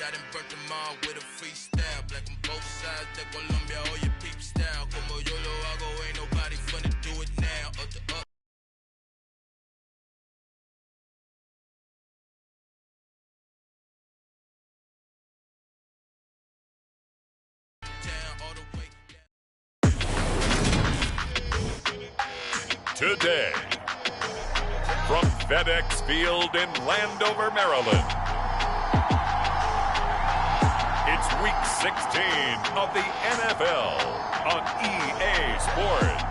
I done burnt them all with a freestyle. Black on both sides, de Colombia, all your peep style. Como yo lo hago, ain't nobody finna do it now. Up to up. Down, all the way down. Today, from FedEx Field in Landover, Maryland, it's Week 16 of the NFL on EA Sports.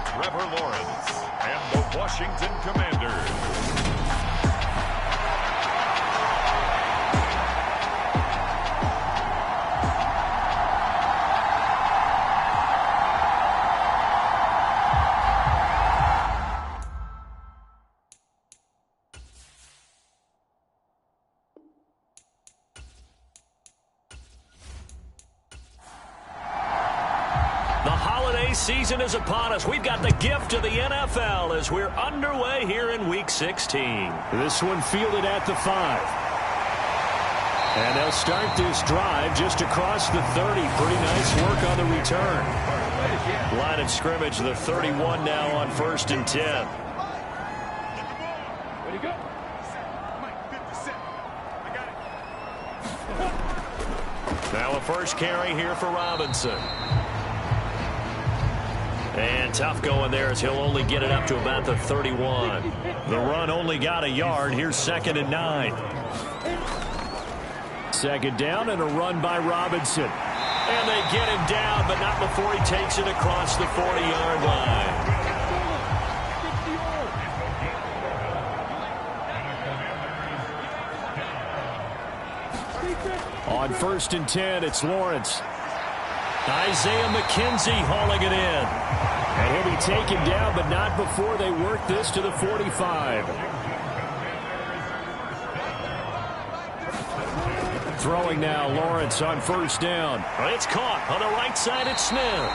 Trevor Lawrence and the Washington Commanders. The holiday season is upon us. We've got the gift of the NFL as we're underway here in Week 16. This one fielded at the 5. And they'll start this drive just across the 30. Pretty nice work on the return. Line of scrimmage, the 31 now on 1st and 10. Now a first carry here for Robinson. And tough going there as he'll only get it up to about the 31. The run only got a yard. Here's 2nd and 9. 2nd down and a run by Robinson. And they get him down, but not before he takes it across the 40-yard line. On 1st and 10, it's Lawrence. Isaiah McKenzie hauling it in. And he'll be taken down, but not before they work this to the 45. Throwing now, Lawrence on 1st down. It's caught on the right side at Smith.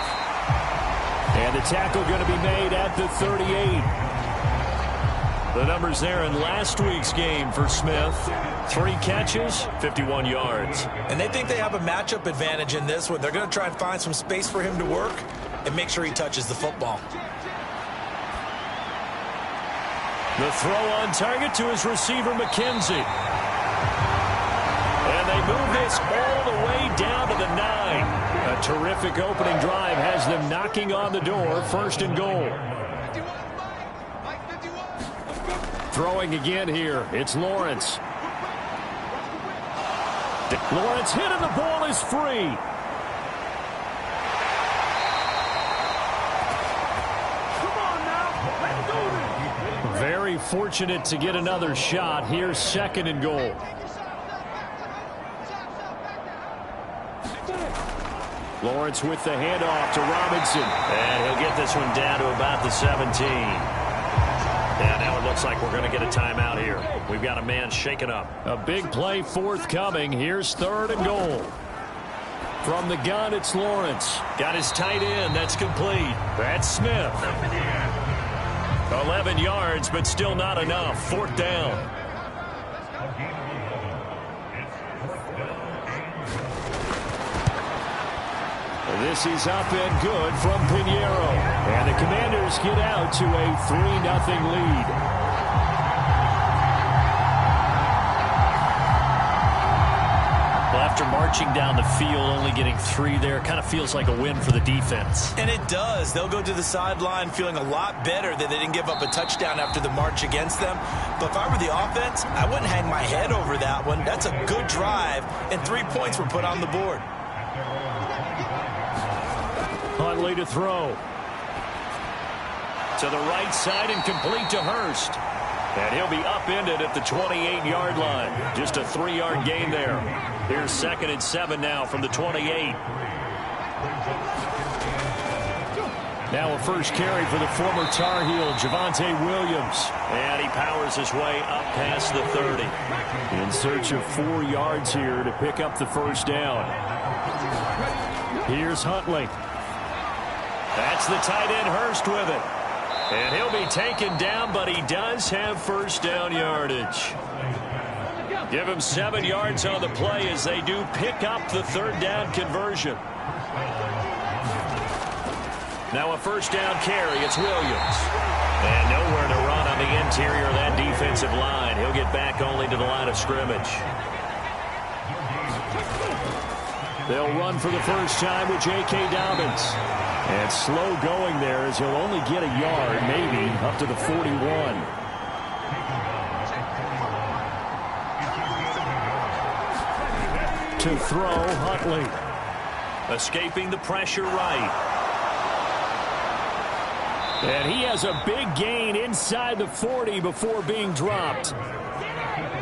And the tackle going to be made at the 38. The numbers there in last week's game for Smith. 3 catches, 51 yards. And they think they have a matchup advantage in this one. They're going to try and find some space for him to work and make sure he touches the football. The throw on target to his receiver, McKenzie. And they move this all the way down to the 9. A terrific opening drive has them knocking on the door. 1st and goal. Throwing again here. It's Lawrence. Lawrence hit and the ball is free. Very fortunate to get another shot. Here's 2nd and goal. Lawrence with the handoff to Robinson. And he'll get this one down to about the 17. And now it looks like we're going to get a timeout here. We've got a man shaken up. A big play forthcoming. Here's 3rd and goal. From the gun, it's Lawrence. Got his tight end. That's complete. That's Smith. 11 yards, but still not enough. 4th down. This is up and good from Pinheiro. And the Commanders get out to a 3-0 lead. Well, after marching down the field, only getting 3 there, kind of feels like a win for the defense. And it does. They'll go to the sideline feeling a lot better that they didn't give up a touchdown after the march against them. But if I were the offense, I wouldn't hang my head over that one. That's a good drive, and 3 points were put on the board. Huntley to throw. To the right side and complete to Hurst. And he'll be upended at the 28-yard line. Just a 3-yard gain there. Here's 2nd and 7 now from the 28. Now a first carry for the former Tar Heel, Javonte Williams. And he powers his way up past the 30. In search of 4 yards here to pick up the first down. Here's Huntley. That's the tight end Hurst with it. And he'll be taken down, but he does have first down yardage. Give him 7 yards on the play as they do pick up the third down conversion. Now a first down carry. It's Williams. And nowhere to run on the interior of that defensive line. He'll get back only to the line of scrimmage. They'll run for the first time with J.K. Dobbins. And slow going there as he'll only get a yard, maybe, up to the 41. To throw, Huntley. Escaping the pressure right. And he has a big gain inside the 40 before being dropped.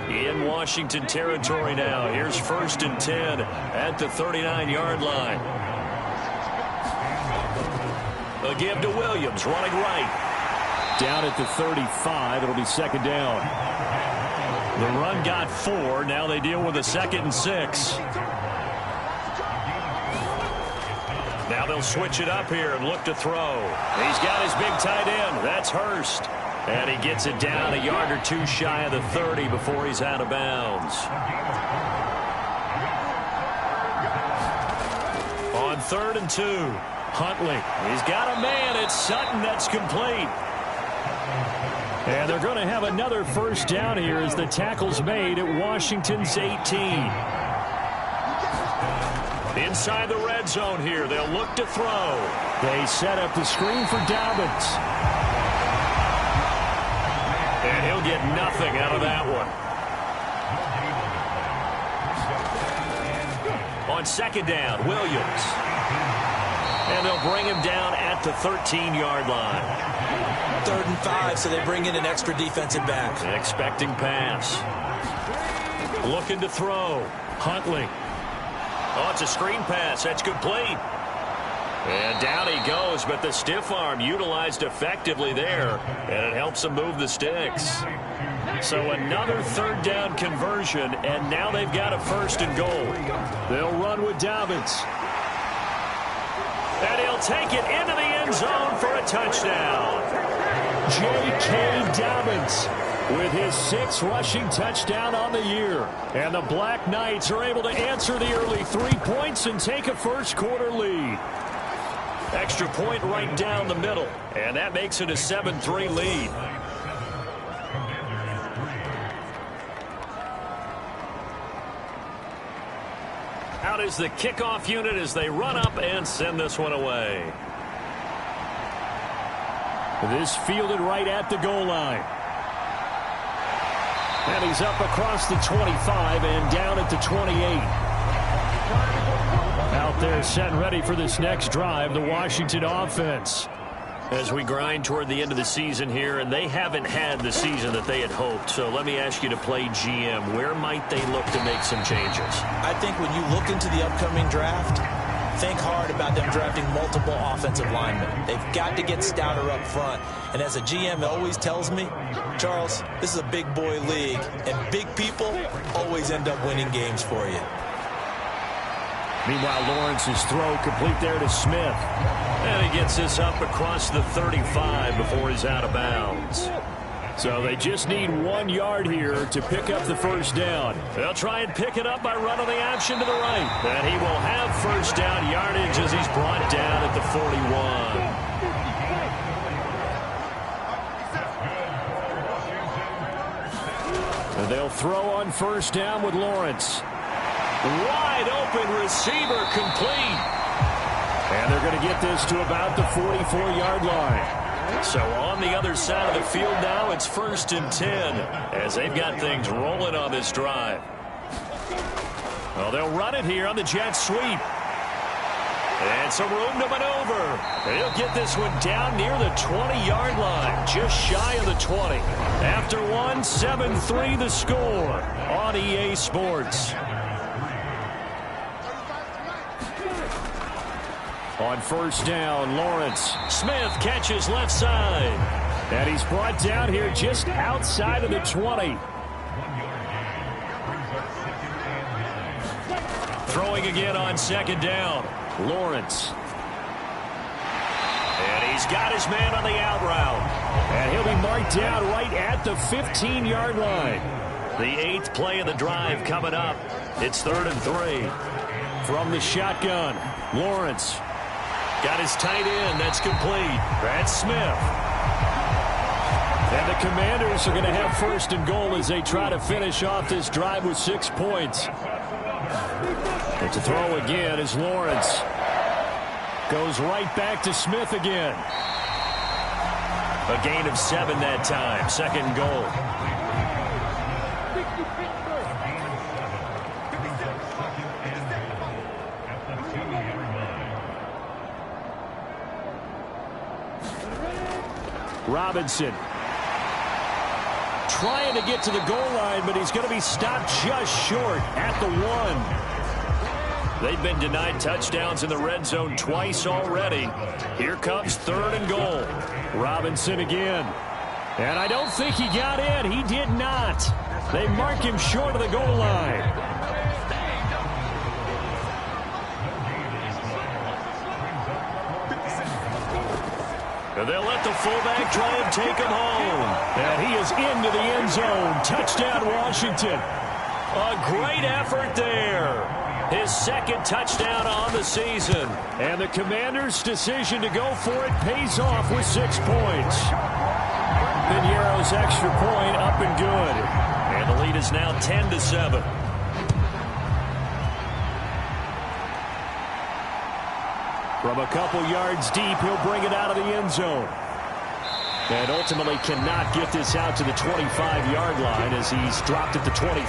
In Washington territory now. Here's 1st and 10 at the 39-yard line. A give to Williams, running right. Down at the 35, it'll be 2nd down. The run got 4. Now they deal with a 2nd and 6. Now they'll switch it up here and look to throw. He's got his big tight end. That's Hurst. And he gets it down a yard or 2 shy of the 30 before he's out of bounds. On 3rd and 2, Huntley. He's got a man. It's Sutton. That's complete. And they're going to have another first down here as the tackle's made at Washington's 18. Inside the red zone here. They'll look to throw. They set up the screen for Dobbins. And he'll get nothing out of that one. On 2nd down, Williams. And they'll bring him down at the 13-yard line. 3rd and 5, so they bring in an extra defensive back. Expecting pass. Looking to throw. Huntley. Oh, it's a screen pass. That's complete. And down he goes, but the stiff arm utilized effectively there, and it helps him move the sticks. So another 3rd down conversion, and now they've got a 1st and goal. They'll run with Dobbins. And he'll take it into the end zone for a touchdown. J.K. Dobbins with his 6th rushing touchdown on the year. And the Black Knights are able to answer the early 3 points and take a first-quarter lead. Extra point right down the middle. And that makes it a 7-3 lead. Out is the kickoff unit as they run up and send this one away. This fielded right at the goal line. And he's up across the 25 and down at the 28. Out there set and ready for this next drive, the Washington offense. As we grind toward the end of the season here, and they haven't had the season that they had hoped. So let me ask you to play GM. Where might they look to make some changes? I think when you look into the upcoming draft, think hard about them drafting multiple offensive linemen. They've got to get stouter up front. And as a GM always tells me, Charles, this is a big boy league, and big people always end up winning games for you. Meanwhile, Lawrence's throw complete there to Smith. And he gets this up across the 35 before he's out of bounds. So they just need 1 yard here to pick up the first down. They'll try and pick it up by running the option to the right. And he will have first down yardage as he's brought down at the 41. And they'll throw on first down with Lawrence. Wide open receiver complete. And they're going to get this to about the 44-yard line. So on the other side of the field now, it's 1st and 10 as they've got things rolling on this drive. Well, they'll run it here on the jet sweep. And some room to maneuver. He'll get this one down near the 20-yard line, just shy of the 20. After one, 7-3 the score on EA Sports. On first down, Lawrence. Smith catches left side. And he's brought down here just outside of the 20. Throwing again on second down. Lawrence. And he's got his man on the out route. And he'll be marked down right at the 15-yard line. The 8th play of the drive coming up. It's 3rd and 3. From the shotgun, Lawrence. Got his tight end. That's complete. That's Smith. And the Commanders are going to have 1st and goal as they try to finish off this drive with 6 points. But to throw again is Lawrence. Goes right back to Smith again. A gain of 7 that time. 2nd and goal. Robinson trying to get to the goal line, but he's going to be stopped just short at the 1. They've been denied touchdowns in the red zone twice already. Here comes 3rd and goal. Robinson again. And I don't think he got in. He did not. They mark him short of the goal line. And they'll let the fullback try and take him home. And he is into the end zone. Touchdown, Washington. A great effort there. His 2nd touchdown on the season. And the Commanders' decision to go for it pays off with 6 points. Piñeiro's extra point up and good. And the lead is now 10-7. From a couple yards deep, he'll bring it out of the end zone. And ultimately cannot get this out to the 25-yard line as he's dropped at the 23.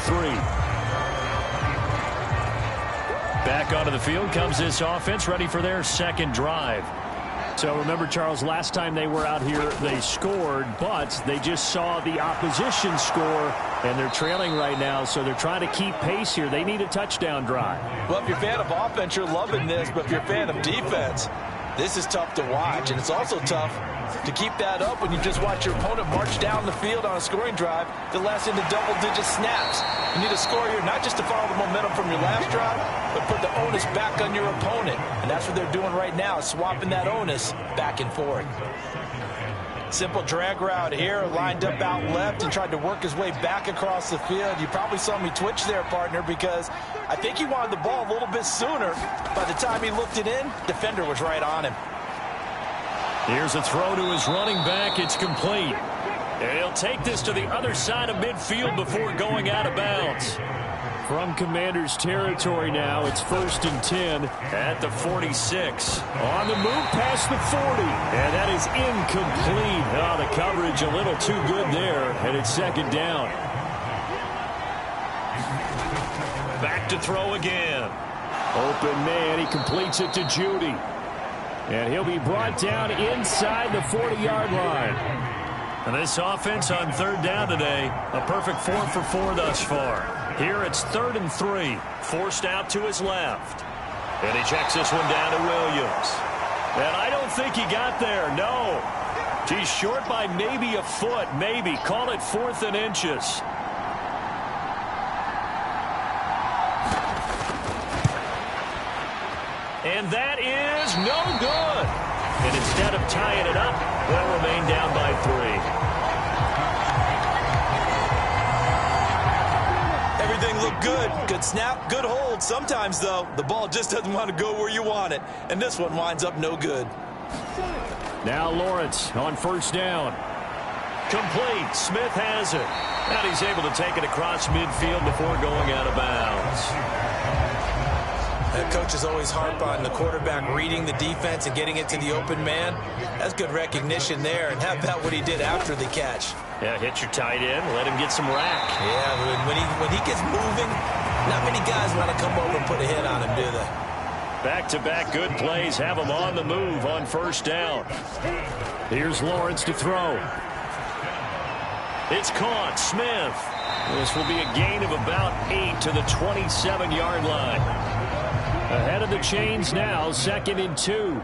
Back onto the field comes this offense, ready for their 2nd drive. So remember, Charles, last time they were out here, they scored, but they just saw the opposition score, and they're trailing right now, so they're trying to keep pace here. They need a touchdown drive. Well, if you're a fan of offense, you're loving this, but if you're a fan of defense, this is tough to watch, and it's also tough to keep that up when you just watch your opponent march down the field on a scoring drive that lasts into double-digit snaps. You need a score here not just to follow the momentum from your last drive, but put the onus back on your opponent. And that's what they're doing right now, swapping that onus back and forth. Simple drag route here, lined up out left and tried to work his way back across the field. You probably saw me twitch there, partner, because I think he wanted the ball a little bit sooner. By the time he looked it in, defender was right on him. Here's a throw to his running back. It's complete. And he'll take this to the other side of midfield before going out of bounds. From Commanders territory now, it's 1st and 10 at the 46. On the move past the 40. And that is incomplete. Oh, the coverage a little too good there. And it's 2nd down. Back to throw again. Open man. He completes it to Judy. And he'll be brought down inside the 40-yard line. And this offense on 3rd down today, a perfect 4 for 4 thus far. Here it's 3rd and 3, forced out to his left. And he checks this one down to Williams. And I don't think he got there, no. He's short by maybe a foot, maybe. Call it 4th and inches. And that is no good. And instead of tying it up, they'll remain down by 3. Everything looked good. Good snap, good hold. Sometimes, though, the ball just doesn't want to go where you want it. And this one winds up no good. Now Lawrence on 1st down. Complete. Smith has it. And he's able to take it across midfield before going out of bounds. Coaches always harp on the quarterback reading the defense and getting it to the open man. That's good recognition there. And how about what he did after the catch? Yeah, hit your tight end, let him get some rack. Yeah, when he gets moving, not many guys want to come over and put a hit on him, do they? Back-to-back good plays have him on the move on 1st down. Here's Lawrence to throw. It's caught. Smith. This will be a gain of about 8 to the 27-yard line. Ahead of the chains now, 2nd and 2.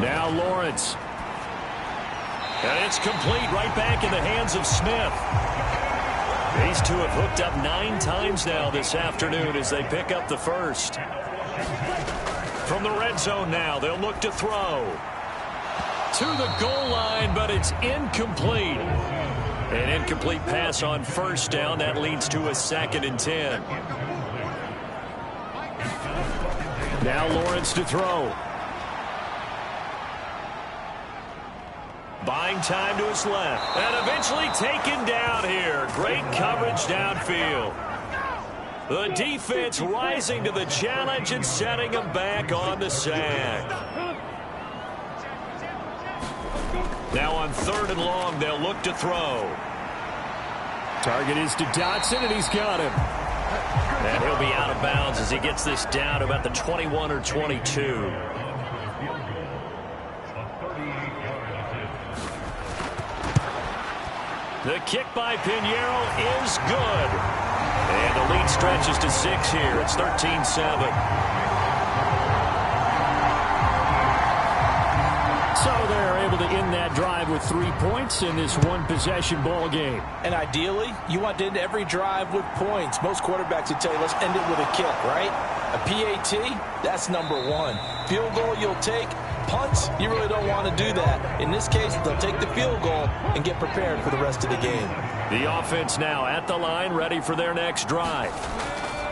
Now Lawrence. And it's complete right back in the hands of Smith. These two have hooked up 9 times now this afternoon as they pick up the first. From the red zone now, they'll look to throw. To the goal line, but it's incomplete. An incomplete pass on first down. That leads to a 2nd and 10. Now Lawrence to throw. Buying time to his left. And eventually taken down here. Great coverage downfield. The defense rising to the challenge and setting him back on the sack. Now on 3rd and long, they'll look to throw. Target is to Dotson, and he's got him. And he'll be out of bounds as he gets this down to about the 21 or 22. The kick by Pinheiro is good. And the lead stretches to 6 here. It's 13-7. So they're able to end that drive with 3 points in this one-possession ball game. And ideally, you want to end every drive with points. Most quarterbacks would tell you, let's end it with a kick, right? A PAT, that's number 1. Field goal you'll take. Punts, you really don't want to do that. In this case, they'll take the field goal and get prepared for the rest of the game. The offense now at the line, ready for their next drive.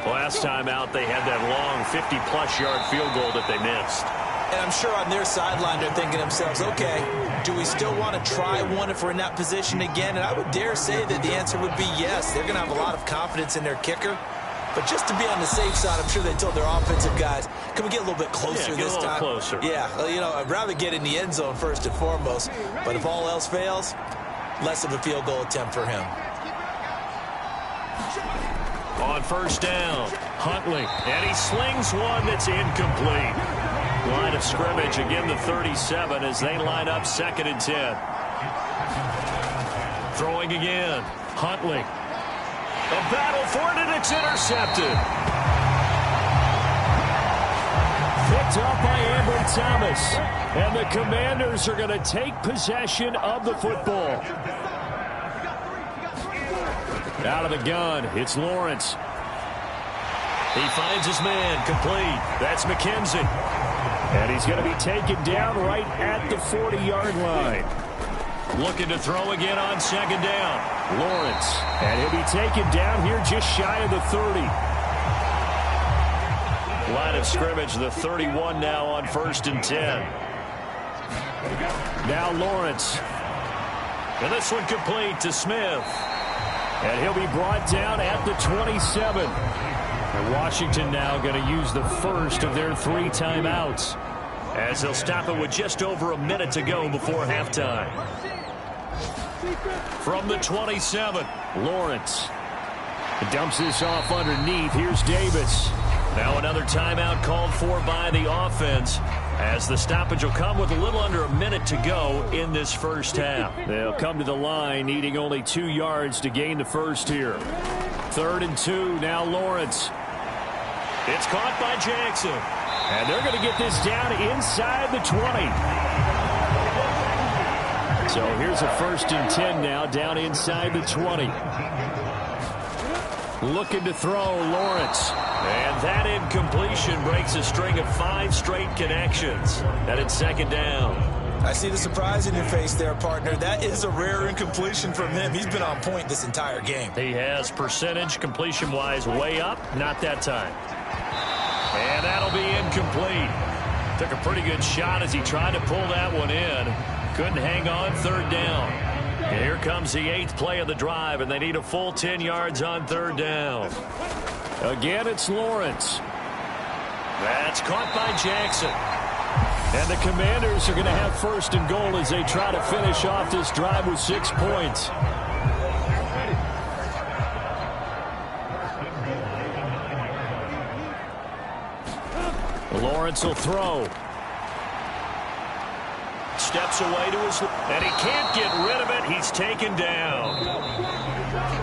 Last time out, they had that long 50-plus yard field goal that they missed. And I'm sure on their sideline, they're thinking to themselves, okay, do we still want to try one if we're in that position again? And I would dare say that the answer would be yes. They're going to have a lot of confidence in their kicker. But just to be on the safe side, I'm sure they told their offensive guys, can we get a little bit closer this time? Closer. Yeah, you know, I'd rather get in the end zone first and foremost. But if all else fails, less of a field goal attempt for him. On first down, Huntley. And he slings one that's incomplete. Line of scrimmage, again the 37 as they line up 2nd and 10. Throwing again, Huntley. A battle for it, and it's intercepted. Picked up by Ambry Thomas. And the Commanders are going to take possession of the football. Out of the gun, it's Lawrence. He finds his man, complete. That's McKenzie. And he's going to be taken down right at the 40-yard line. Looking to throw again on 2nd down. Lawrence. And he'll be taken down here just shy of the 30. Line of scrimmage, the 31 now on 1st and 10. Now Lawrence. And this one complete to Smith. And he'll be brought down at the 27. And Washington now going to use the first of their 3 timeouts, as they'll stop it with just over a minute to go before halftime. From the 27, Lawrence dumps this off underneath. Here's Davis. Now another timeout called for by the offense, as the stoppage will come with a little under a minute to go in this first half. They'll come to the line needing only 2 yards to gain the first here. 3rd and 2, now Lawrence. It's caught by Jackson. And they're going to get this down inside the 20. So here's a 1st and 10 now, down inside the 20. Looking to throw, Lawrence. And that incompletion breaks a string of 5 straight connections. And it's 2nd down. I see the surprise in your face there, partner. That is a rare incompletion from him. He's been on point this entire game. He has percentage completion-wise way up. Not that time. And that'll be incomplete. Took a pretty good shot as he tried to pull that one in. Couldn't hang on 3rd down. And here comes the 8th play of the drive, and they need a full 10 yards on 3rd down. Again, it's Lawrence. That's caught by Jackson. And the Commanders are going to have 1st and goal as they try to finish off this drive with 6 points. Lawrence will throw. Steps away to his, and he can't get rid of it. He's taken down.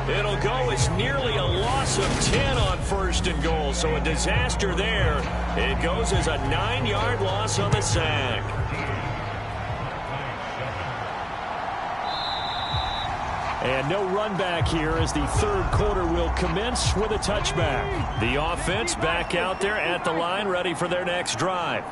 It'll go as nearly a loss of 10 on 1st and goal, so a disaster there. It goes as a 9-yard loss on the sack. And no run back here as the third quarter will commence with a touchback. The offense back out there at the line, ready for their next drive.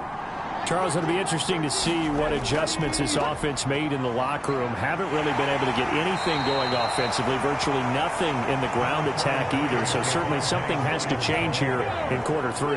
Charles, it'll be interesting to see what adjustments this offense made in the locker room. Haven't really been able to get anything going offensively, virtually nothing in the ground attack either. So certainly something has to change here in quarter 3.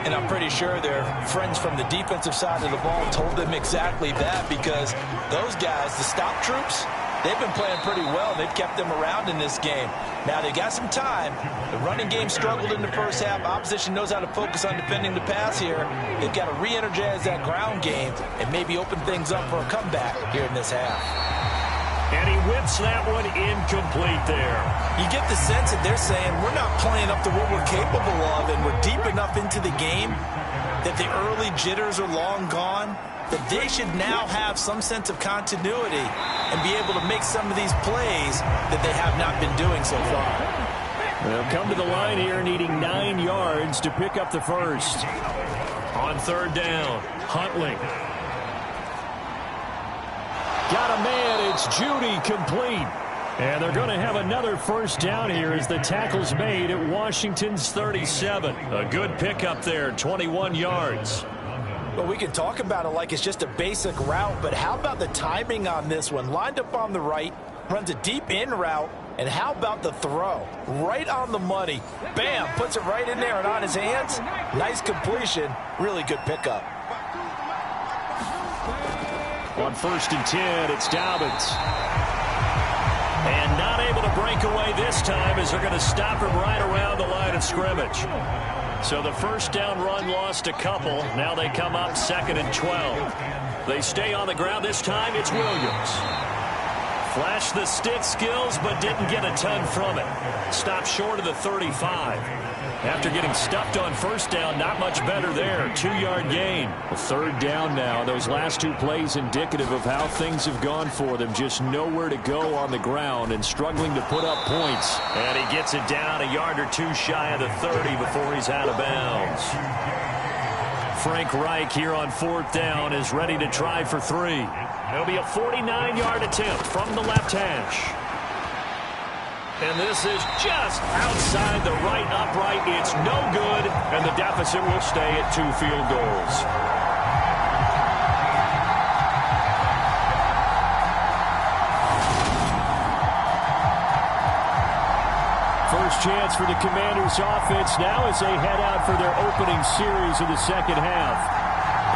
And I'm pretty sure their friends from the defensive side of the ball told them exactly that, because those guys, the stop troops, they've been playing pretty well. They've kept them around in this game. Now, they got some time. The running game struggled in the first half. Opposition knows how to focus on defending the pass here. They've got to re-energize that ground game and maybe open things up for a comeback here in this half. And he whips that one incomplete there. You get the sense that they're saying we're not playing up to what we're capable of, and we're deep enough into the game that the early jitters are long gone, that they should now have some sense of continuity and be able to make some of these plays that they have not been doing so far. They'll come to the line here needing 9 yards to pick up the first. On 3rd down, Huntley. Got a man, it's Judy, complete. And they're going to have another first down here as the tackle's made at Washington's 37. A good pickup there, 21 yards. Well, we can talk about it like it's just a basic route, but how about the timing on this one? Lined up on the right, runs a deep in route, and how about the throw? Right on the money. Bam, puts it right in there and on his hands. Nice completion, really good pickup. On 1st and 10, it's Dobbins. And not able to break away this time as they're going to stop him right around the line of scrimmage. So the first down run lost a couple. Now they come up 2nd and 12. They stay on the ground. This time it's Williams. Flashed the stick skills, but didn't get a ton from it. Stopped short of the 35. After getting stuffed on first down, not much better there. 2-yard gain. A 3rd down now. Those last 2 plays indicative of how things have gone for them. Just nowhere to go on the ground and struggling to put up points. And he gets it down a yard or 2 shy of the 30 before he's out of bounds. Frank Reich here on 4th down is ready to try for 3. It'll be a 49-yard attempt from the left hash. And this is just outside the right upright. It's no good, and the deficit will stay at 2 field goals. First chance for the Commanders' offense now as they head out for their opening series of the second half.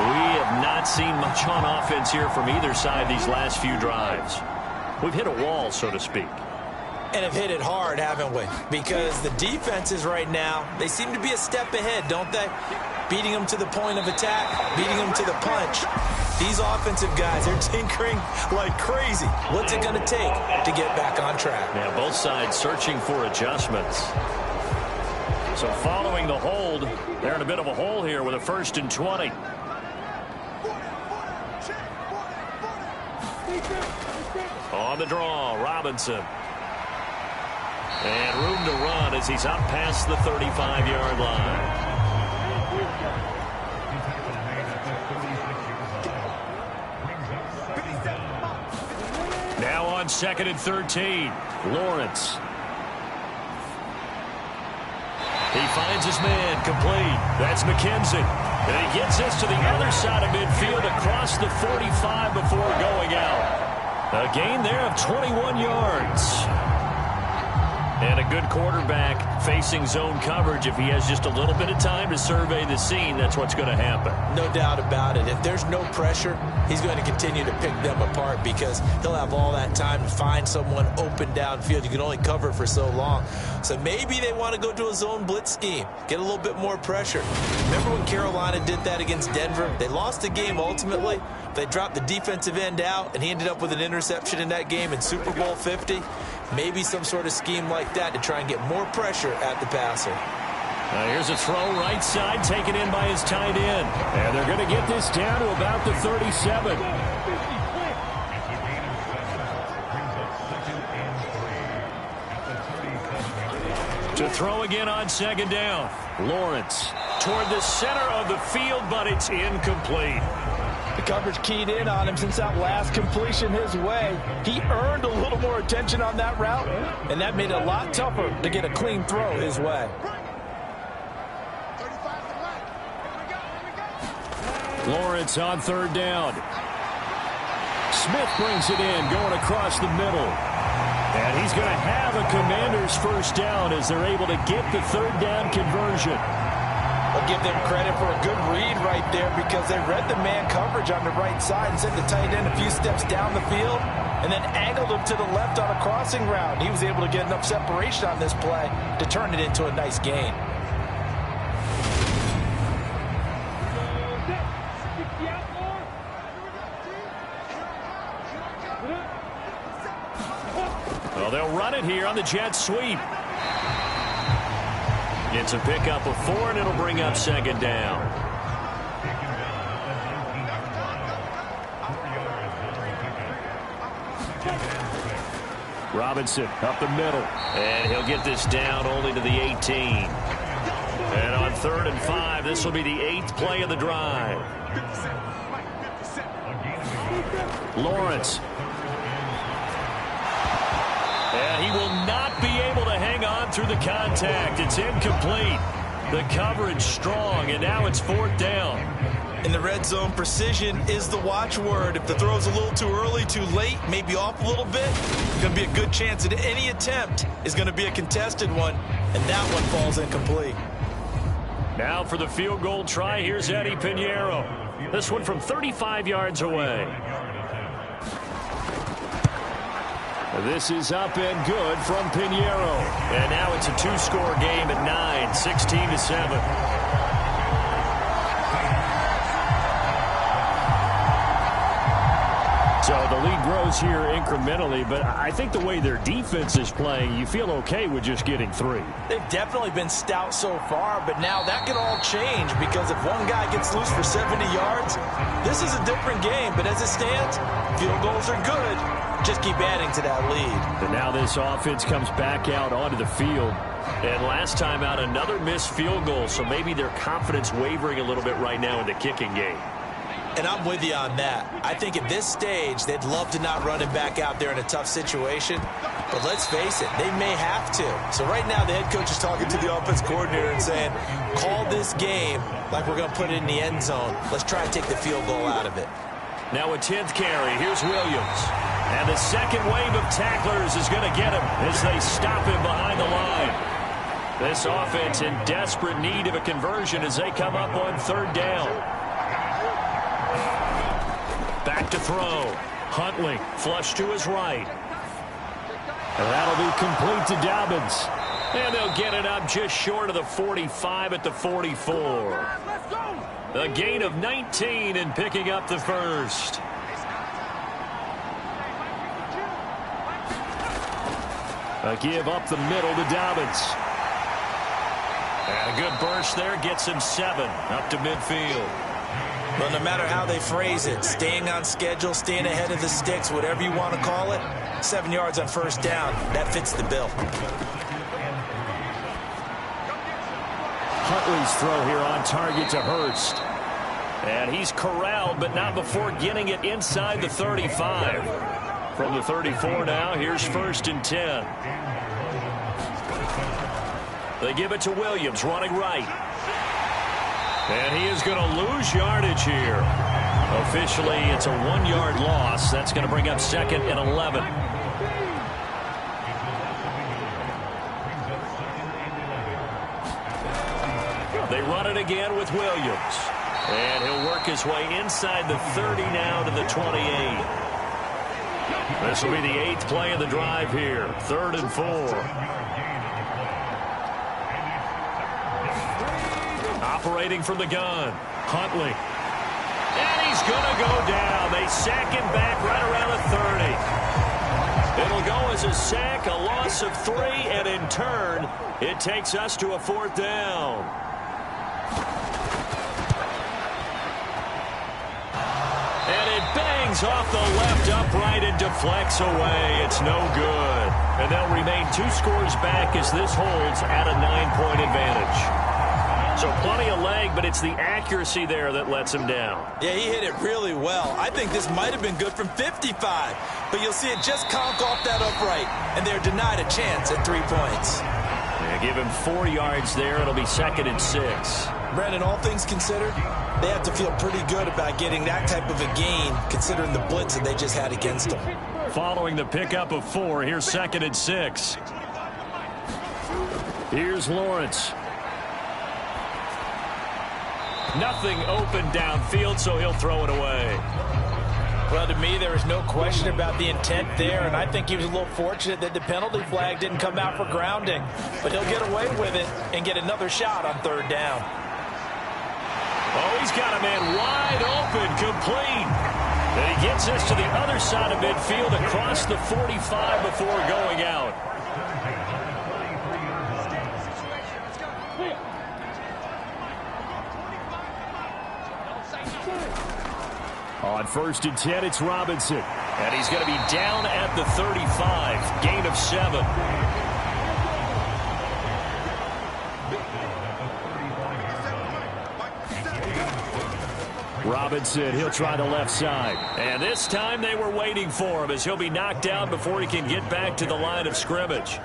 We have not seen much on offense here from either side these last few drives. We've hit a wall, so to speak. And have hit it hard, haven't we? Because the defenses right now, they seem to be a step ahead, don't they? Beating them to the point of attack, beating them to the punch. These offensive guys, they're tinkering like crazy. What's it going to take to get back on track? Yeah, both sides searching for adjustments. So following the hold, they're in a bit of a hole here with a 1st and 20. On the draw, Robinson. And room to run as he's up past the 35-yard line. Now on 2nd and 13, Lawrence. He finds his man, complete. That's McKenzie. And he gets this to the other side of midfield across the 45 before going out. A gain there of 21 yards. And a good quarterback facing zone coverage. If he has just a little bit of time to survey the scene, that's what's going to happen. No doubt about it. If there's no pressure, he's going to continue to pick them apart because he'll have all that time to find someone open downfield. You can only cover for so long. So maybe they want to go to a zone blitz scheme, get a little bit more pressure. Remember when Carolina did that against Denver? They lost the game ultimately. They dropped the defensive end out, and he ended up with an interception in that game in Super Bowl 50. Maybe some sort of scheme like that to try and get more pressure at the passer. Here's a throw right side taken in by his tight end. And they're going to get this down to about the 37. To throw again on second down. Lawrence toward the center of the field, but it's incomplete. The coverage keyed in on him since that last completion his way. He earned a little more attention on that route, and that made it a lot tougher to get a clean throw his way. Lawrence on third down. Smith brings it in, going across the middle. And he's going to have a Commander's first down as they're able to get the third down conversion. I'll give them credit for a good read right there because they read the man coverage on the right side and sent the tight end a few steps down the field and then angled him to the left on a crossing route. He was able to get enough separation on this play to turn it into a nice gain. Well, they'll run it here on the jet sweep. It's a pickup of 4, and it'll bring up second down. Robinson up the middle, and he'll get this down only to the 18. And on 3rd and 5, this will be the 8th play of the drive. Lawrence. And he will not be able to hang on through the contact. It's incomplete. The coverage strong, and now it's 4th down. In the red zone, precision is the watchword. If the throw's a little too early, too late, maybe off a little bit, it's going to be a good chance that any attempt is going to be a contested one, and that one falls incomplete. Now for the field goal try, here's Eddie Pinheiro. This one from 35 yards away. This is up and good from Pinheiro. And now it's a 2-score game at 9, 16-7. So the lead grows here incrementally, but I think the way their defense is playing, you feel okay with just getting 3. They've definitely been stout so far, but now that can all change because if one guy gets loose for 70 yards, this is a different game. But as it stands, field goals are good. Just keep adding to that lead. And now this offense comes back out onto the field. And last time out, another missed field goal, so maybe their confidence wavering a little bit right now in the kicking game. And I'm with you on that. I think at this stage, they'd love to not run him back out there in a tough situation. But let's face it, they may have to. So right now, the head coach is talking to the offense coordinator and saying, call this game like we're going to put it in the end zone. Let's try and take the field goal out of it. Now a 10th carry. Here's Williams. And the second wave of tacklers is going to get him as they stop him behind the line. This offense in desperate need of a conversion as they come up on 3rd down. Back to throw. Huntley flush to his right. And that'll be complete to Dobbins. And they'll get it up just short of the 45 at the 44. A gain of 19 and picking up the first. A give up the middle to Dobbins. And a good burst there gets him 7 up to midfield. Well, no matter how they phrase it, staying on schedule, staying ahead of the sticks, whatever you want to call it, 7 yards on 1st down, that fits the bill. Huntley's throw here on target to Hurst. And he's corralled, but not before getting it inside the 35. From the 34 now, here's 1st and 10. They give it to Williams, running right. And he is going to lose yardage here. Officially, it's a 1-yard loss. That's going to bring up 2nd and 11. They run it again with Williams. And he'll work his way inside the 30 now to the 28. This will be the 8th play of the drive here. 3rd and 4. Operating from the gun, Huntley. And he's going to go down. They sack him back right around the 30. It'll go as a sack, a loss of 3, and in turn, it takes us to a 4th down. And it bangs swings off the left upright and deflects away. It's no good. And they'll remain 2 scores back as this holds at a 9-point advantage. So plenty of leg, but it's the accuracy there that lets him down. Yeah, he hit it really well. I think this might have been good from 55, but you'll see it just conk off that upright, and they're denied a chance at 3 points. Yeah, give him 4 yards there. It'll be 2nd and 6. Brandon, all things considered, they have to feel pretty good about getting that type of a gain, considering the blitz that they just had against them. Following the pickup of 4, here's 2nd and 6. Here's Lawrence. Nothing open downfield, so he'll throw it away. Well, to me, there is no question about the intent there, and I think he was a little fortunate that the penalty flag didn't come out for grounding. But he'll get away with it and get another shot on 3rd down. Oh, he's got a man wide open, complete. And he gets us to the other side of midfield across the 45 before going out. On 1st and 10, it's Robinson. And he's going to be down at the 35. Gain of 7. Robinson, he'll try the left side. And this time they were waiting for him as he'll be knocked down before he can get back to the line of scrimmage.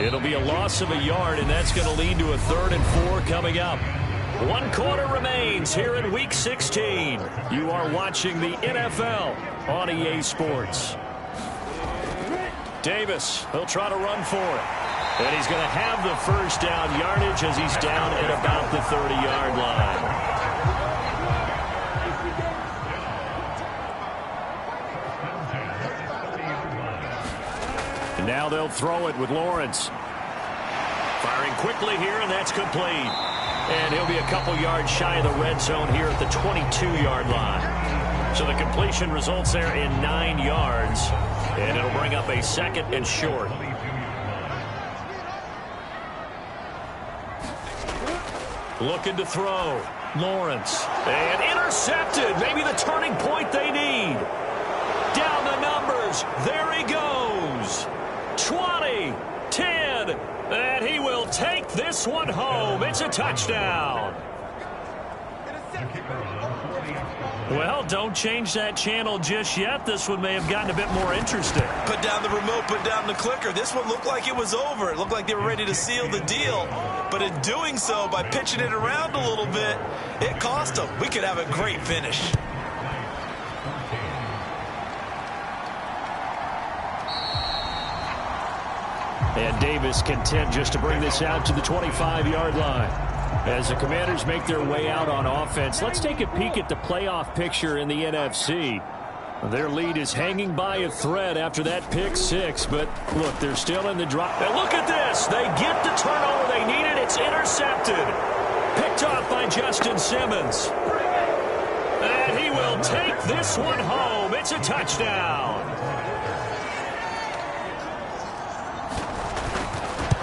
It'll be a loss of a yard, and that's going to lead to a 3rd and 4 coming up. 1 quarter remains here in Week 16. You are watching the NFL on EA Sports. Davis, he'll try to run for it. And he's going to have the 1st down yardage as he's down at about the 30-yard line. And now they'll throw it with Lawrence. Firing quickly here, and that's complete. And he'll be a couple yards shy of the red zone here at the 22-yard line. So the completion results there in 9 yards. And it'll bring up a 2nd and short. Looking to throw. Lawrence. And intercepted. Maybe the turning point they need. Down the numbers. There he goes. 20, 10, and he will take this one home. It's a touchdown. Well, don't change that channel just yet. This one may have gotten a bit more interesting. Put down the remote, put down the clicker. This one looked like it was over. It looked like they were ready to seal the deal. But in doing so, by pitching it around a little bit, it cost them. We could have a great finish. And Davis content just to bring this out to the 25-yard line. As the Commanders make their way out on offense, let's take a peek at the playoff picture in the NFC. Their lead is hanging by a thread after that pick 6, but look, they're still in the drop. And look at this. They get the turnover they needed. It's intercepted. Picked off by Justin Simmons. And he will take this one home. It's a touchdown.